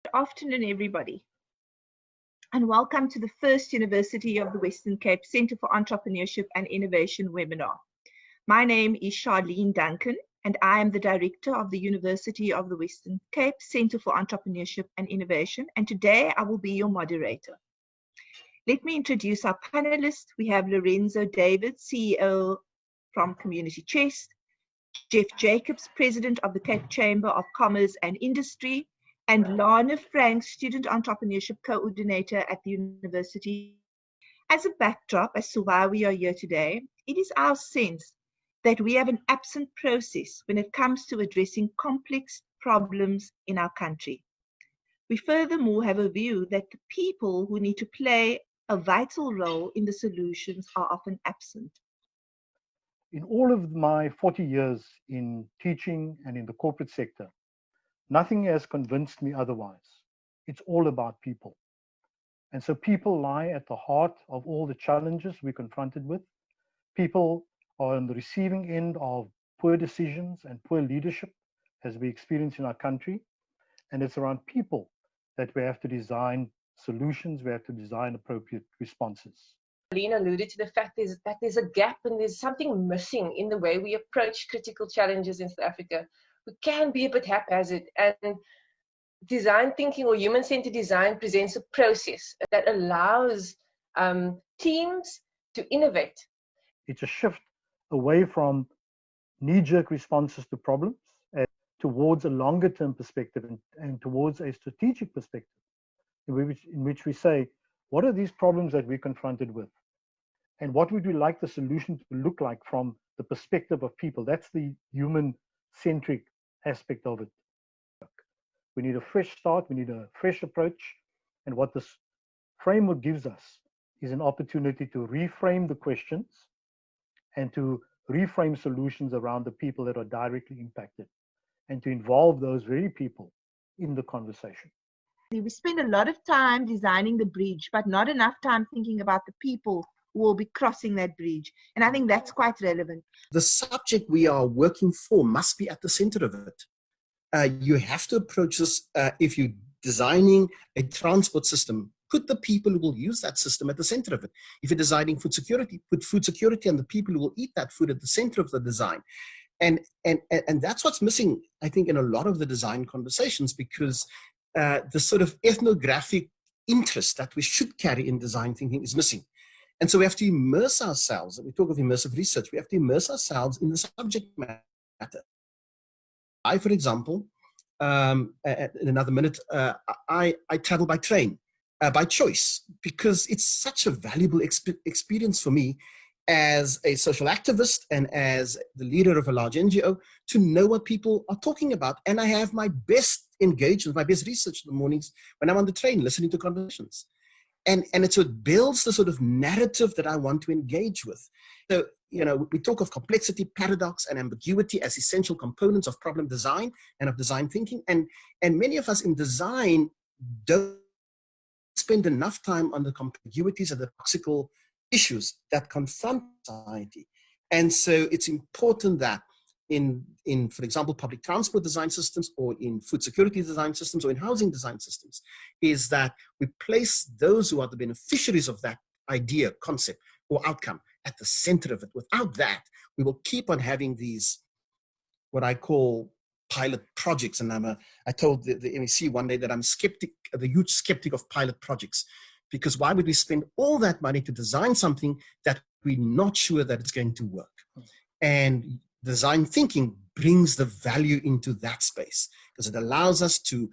Good afternoon, everybody, and welcome to the first University of the Western Cape Centre for Entrepreneurship and Innovation webinar. My name is Charleen Duncan, and I am the Director of the University of the Western Cape Centre for Entrepreneurship and Innovation, and today I will be your moderator. Let me introduce our panelists. We have Lorenzo David, CEO from Community Chest, Geoff Jacobs, President of the Cape Chamber of Commerce and Industry, and Lana, Student Entrepreneurship Coordinator at the University. As a backdrop as to why we are here today, it is our sense that we have an absent process when it comes to addressing complex problems in our country. We furthermore have a view that the people who need to play a vital role in the solutions are often absent. In all of my 40 years in teaching and in the corporate sector, nothing has convinced me otherwise. It's all about people. And so people lie at the heart of all the challenges we're confronted with. People are on the receiving end of poor decisions and poor leadership as we experience in our country. And it's around people that we have to design solutions, we have to design appropriate responses. Lana alluded to the fact that there's a gap and there's something missing in the way we approach critical challenges in South Africa. We can be a bit haphazard, and design thinking or human-centered design presents a process that allows teams to innovate. It's a shift away from knee-jerk responses to problems and towards a longer-term perspective and towards a strategic perspective in which we say, what are these problems that we're confronted with? And what would we like the solution to look like from the perspective of people? That's the human-centric aspect of it. We need a fresh start, we need a fresh approach, and what this framework gives us is an opportunity to reframe the questions and to reframe solutions around the people that are directly impacted and to involve those very people in the conversation. We spend a lot of time designing the bridge, but not enough time thinking about the people who will be crossing that bridge. And I think that's quite relevant. The subject we are working for must be at the center of it. You have to approach this, if you're designing a transport system, put the people who will use that system at the center of it. If you're designing food security, put food security and the people who will eat that food at the center of the design. And that's what's missing, I think, in a lot of the design conversations, because the sort of ethnographic interest that we should carry in design thinking is missing. And so we have to immerse ourselves, and we talk of immersive research, we have to immerse ourselves in the subject matter. I, for example, in another minute, I travel by train, by choice, because it's such a valuable experience for me as a social activist and as the leader of a large NGO to know what people are talking about. And I have my best engagement, my best research in the mornings when I'm on the train listening to conversations. And so it builds the sort of narrative that I want to engage with. So, you know, we talk of complexity, paradox, and ambiguity as essential components of problem design and of design thinking. And many of us in design don't spend enough time on the ambiguities and the toxical issues that confront society. And so it's important that in, for example, public transport design systems, or in food security design systems, or in housing design systems, is that we place those who are the beneficiaries of that idea, concept, or outcome at the center of it. Without that, we will keep on having these, what I call pilot projects. And I told the MEC one day that I'm the huge skeptic of pilot projects, because why would we spend all that money to design something that we're not sure that it's going to work? And design thinking brings the value into that space, because it allows us to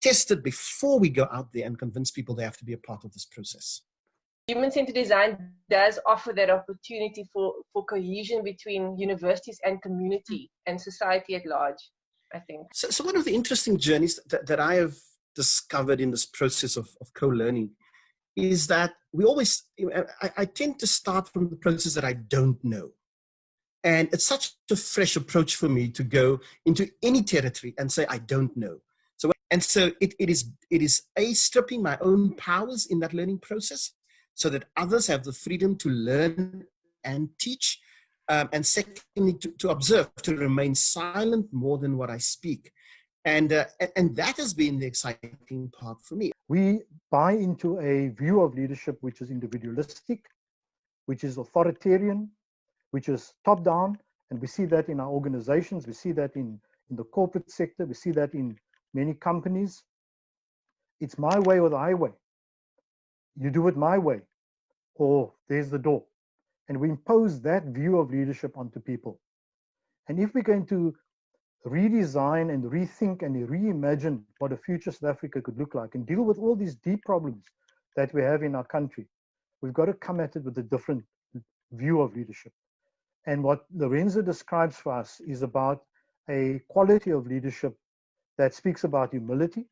test it before we go out there and convince people they have to be a part of this process. Human-centered design does offer that opportunity for cohesion between universities and community and society at large, I think. So one of the interesting journeys that I have discovered in this process of co-learning is that we always, I tend to start from the process that I don't know. And it's such a fresh approach for me to go into any territory and say, I don't know. So it is stripping my own powers in that learning process so that others have the freedom to learn and teach. And secondly, to observe, to remain silent more than what I speak. And that has been the exciting part for me. We buy into a view of leadership which is individualistic, which is authoritarian, which is top-down, and we see that in our organizations, we see that in the corporate sector, we see that in many companies. It's my way or the highway. You do it my way, or there's the door. And we impose that view of leadership onto people. And if we're going to redesign and rethink and reimagine what a future South Africa could look like and deal with all these deep problems that we have in our country, we've got to come at it with a different view of leadership. And what Lorenzo describes for us is about a quality of leadership that speaks about humility,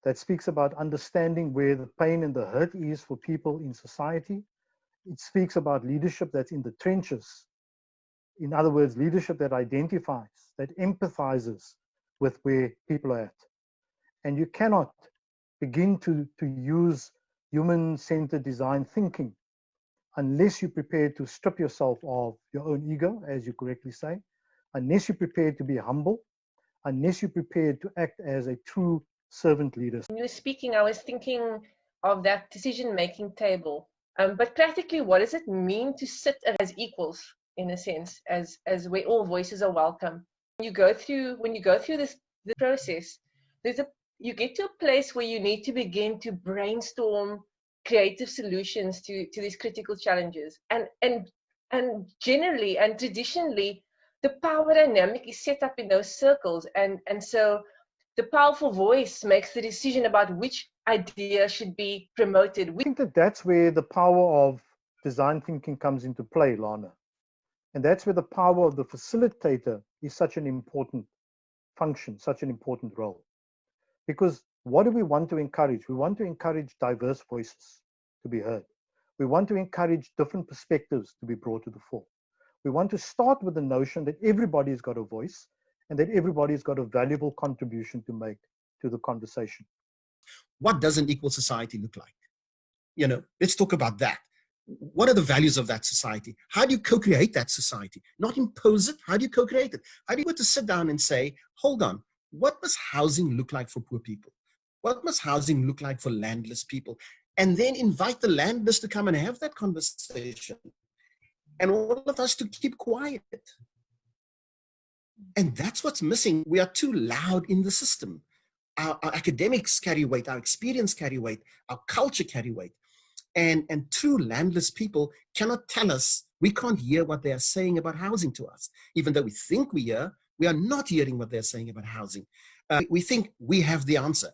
that speaks about understanding where the pain and the hurt is for people in society. It speaks about leadership that's in the trenches. In other words, leadership that identifies, that empathizes with where people are at. And you cannot begin to use human-centered design thinking unless you're prepared to strip yourself of your own ego, as you correctly say, unless you're prepared to be humble, unless you're prepared to act as a true servant leader. When you were speaking, I was thinking of that decision-making table. But practically, what does it mean to sit as equals, in a sense, as where all voices are welcome? When you go through this process, you get to a place where you need to begin to brainstorm creative solutions to these critical challenges. And generally and traditionally, the power dynamic is set up in those circles. And so the powerful voice makes the decision about which idea should be promoted. I think that's where the power of design thinking comes into play, Lana. And that's where the power of the facilitator is such an important function, such an important role. Because what do we want to encourage? We want to encourage diverse voices to be heard. We want to encourage different perspectives to be brought to the fore. We want to start with the notion that everybody's got a voice and that everybody's got a valuable contribution to make to the conversation. What does an equal society look like? You know, let's talk about that. What are the values of that society? How do you co-create that society? Not impose it. How do you co-create it? How do you want to sit down and say, hold on, what must housing look like for poor people? What must housing look like for landless people? And then invite the landless to come and have that conversation. And all of us to keep quiet. And that's what's missing. We are too loud in the system. Our academics carry weight, our experience carry weight, our culture carry weight. And true landless people cannot tell us, we can't hear what they are saying about housing to us. Even though we think we hear, we are not hearing what they're saying about housing. We think we have the answer.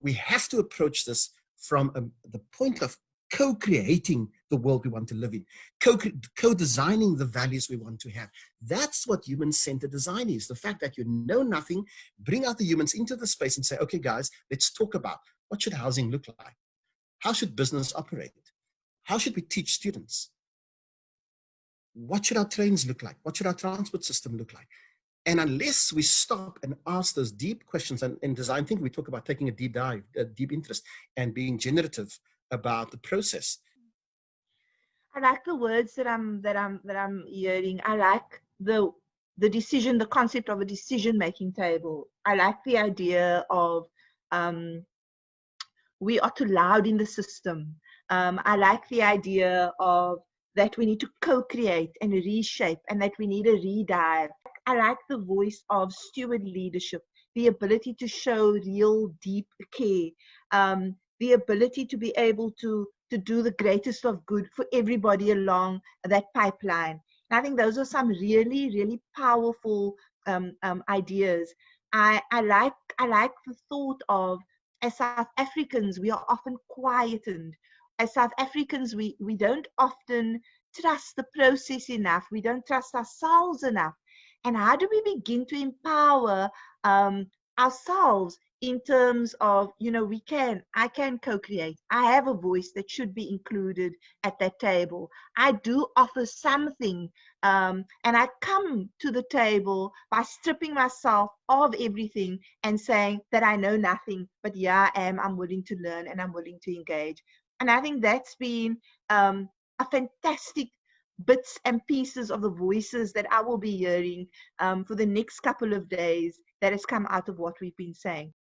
We have to approach this from the point of co-creating the world we want to live in, co-designing the values we want to have. That's what human-centered design is. The fact that you know nothing, bring out the humans into the space and say, okay, guys, let's talk about what should housing look like? How should business operate? How should we teach students? What should our trains look like? What should our transport system look like? And unless we stop and ask those deep questions, and in design thinking, we talk about taking a deep dive, a deep interest, and being generative about the process. I like the words that I'm hearing. I like the decision, the concept of a decision-making table. I like the idea of we are too loud in the system. I like the idea of that we need to co-create and reshape, and that we need a redive. I like the voice of steward leadership, the ability to show real deep care, the ability to be able to do the greatest of good for everybody along that pipeline. And I think those are some really, really powerful ideas. I like the thought of, as South Africans, we are often quietened. As South Africans, we don't often trust the process enough. We don't trust ourselves enough. And how do we begin to empower ourselves in terms of, I can co-create. I have a voice that should be included at that table. I do offer something, and I come to the table by stripping myself of everything and saying that I know nothing, but yeah, I'm willing to learn and I'm willing to engage. And I think that's been a fantastic bits and pieces of the voices that I will be hearing for the next couple of days that has come out of what we've been saying.